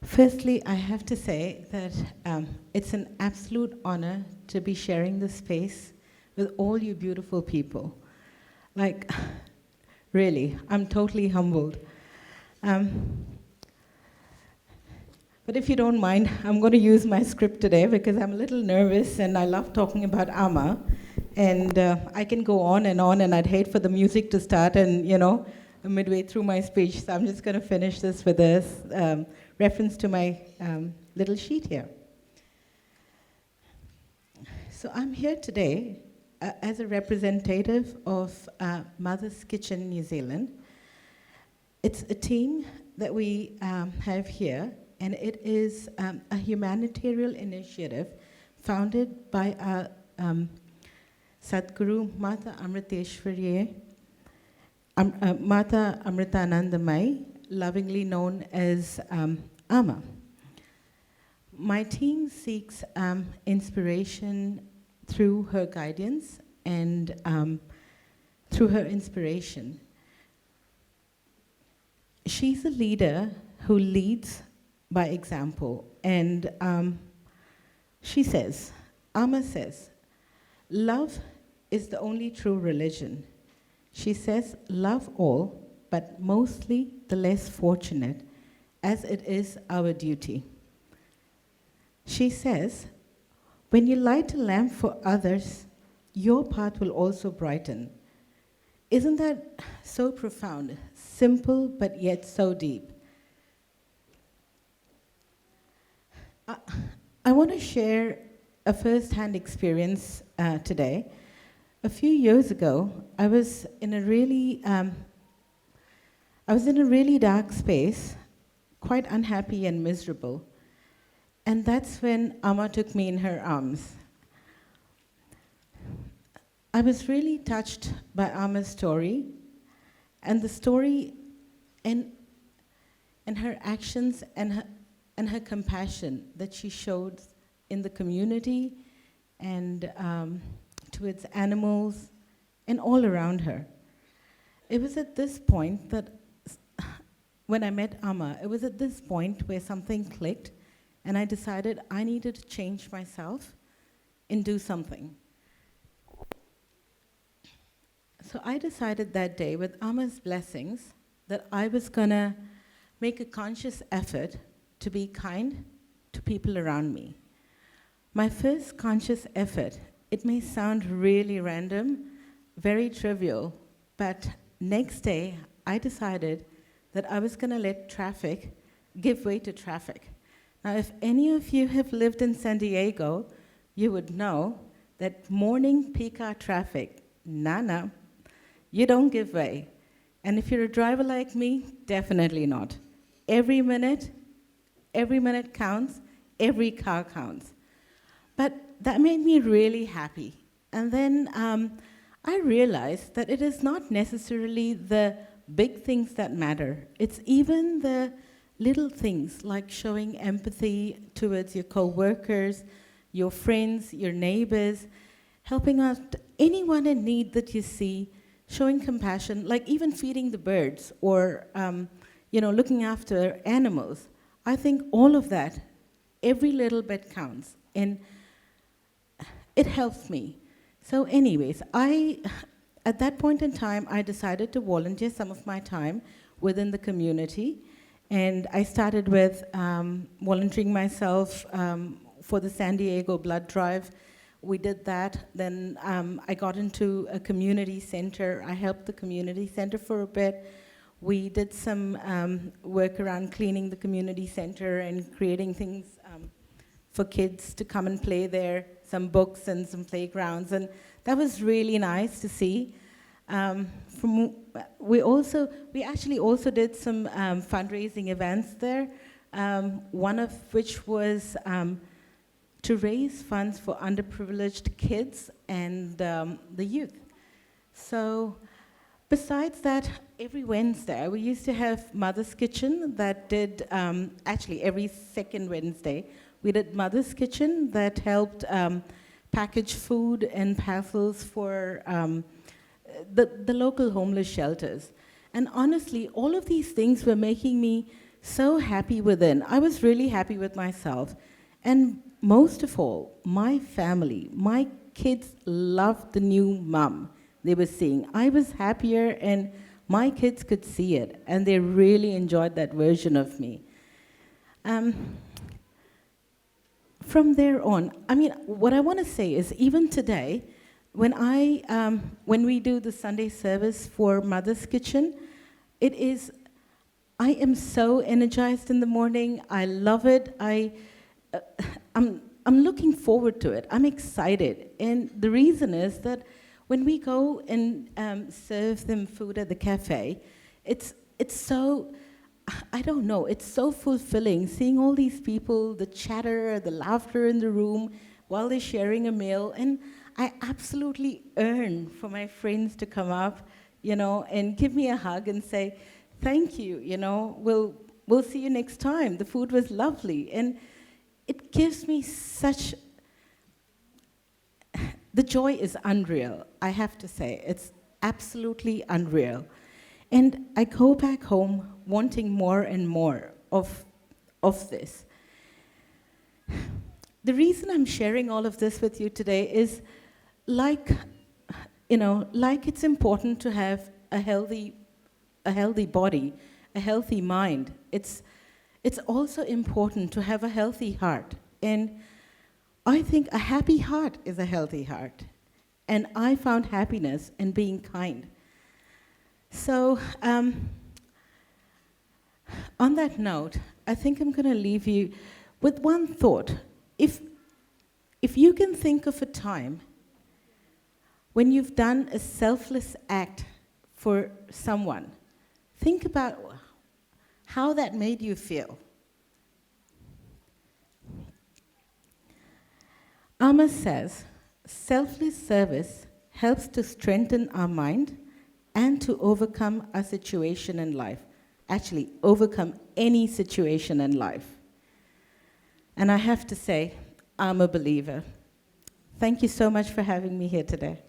Firstly, I have to say that it's an absolute honor to be sharing this space with all you beautiful people. Like, really, I'm totally humbled. Um, but if you don't mind, I'm going to use my script today because I'm a little nervous and I love talking about Amma. And I can go on, and I'd hate for the music to start and, midway through my speech. So I'm just going to finish this with this reference to my little sheet here. So I'm here today as a representative of Mother's Kitchen New Zealand. It's a team that we have here, and it is a humanitarian initiative founded by our Sadhguru Mata Amriteshwariye, Mata Amritanandamai, lovingly known as Amma. My team seeks inspiration through her guidance and through her inspiration. She's a leader who leads by example, and she says, Amma says, love is the only true religion. She says, love all, but mostly the less fortunate, as it is our duty. She says, when you light a lamp for others, your path will also brighten. Isn't that so profound, simple, but yet so deep? I want to share a first-hand experience today. A few years ago, I was in a really dark space, quite unhappy and miserable. And that's when Amma took me in her arms. I was really touched by Amma's story, and the story and her actions and her compassion that she showed in the community and towards animals and all around her. It was at this point that, when I met Amma, it was at this point where something clicked, and I decided I needed to change myself and do something. So I decided that day, with Amma's blessings, that I was gonna make a conscious effort to be kind to people around me. My first conscious effort, it may sound really random, very trivial, but next day I decided that I was gonna let traffic give way to traffic. Now, if any of you have lived in San Diego, you would know that morning peak hour traffic, nah, you don't give way. And if you're a driver like me, definitely not. Every minute counts, every car counts. But that made me really happy. And then I realized that it is not necessarily the big things that matter. It's even the little things like showing empathy towards your co-workers, your friends, your neighbors, helping out anyone in need that you see, showing compassion, like even feeding the birds or looking after animals. I think all of that, every little bit counts, and it helps me. So anyways, at that point in time, I decided to volunteer some of my time within the community. And I started with volunteering myself for the San Diego blood drive. We did that. Then I got into a community center. I helped the community center for a bit. We did some work around cleaning the community center and creating things for kids to come and play there, some books and some playgrounds. And that was really nice to see. We actually also did some fundraising events there, one of which was to raise funds for underprivileged kids and the youth. So besides that, every Wednesday, we used to have Mother's Kitchen that did, actually every second Wednesday, we did Mother's Kitchen that helped package food and parcels for the local homeless shelters. And honestly, all of these things were making me so happy within. I was really happy with myself. And most of all, my family, my kids loved the new mum they were seeing. I was happier, and my kids could see it, and they really enjoyed that version of me. Um, from there on, I mean, what I want to say is, even today, when we do the Sunday service for Mother's Kitchen, it is, I am so energized in the morning. I love it. I'm looking forward to it. I'm excited. And the reason is that when we go and serve them food at the cafe, it's so, I don't know, it's so fulfilling seeing all these people, the chatter, the laughter in the room while they're sharing a meal. And I absolutely yearn for my friends to come up, and give me a hug and say, thank you, we'll see you next time. The food was lovely. And it gives me such, the joy is unreal, I have to say. It's absolutely unreal. And I go back home wanting more and more of this. The reason I'm sharing all of this with you today is like it's important to have a healthy body, a healthy mind. It's also important to have a healthy heart. And I think a happy heart is a healthy heart. And I found happiness in being kind. So on that note, I think I'm going to leave you with one thought. If you can think of a time when you've done a selfless act for someone, think about how that made you feel. Amos says, selfless service helps to strengthen our mind and to overcome a situation in life. Actually, overcome any situation in life. And I have to say, I'm a believer. Thank you so much for having me here today.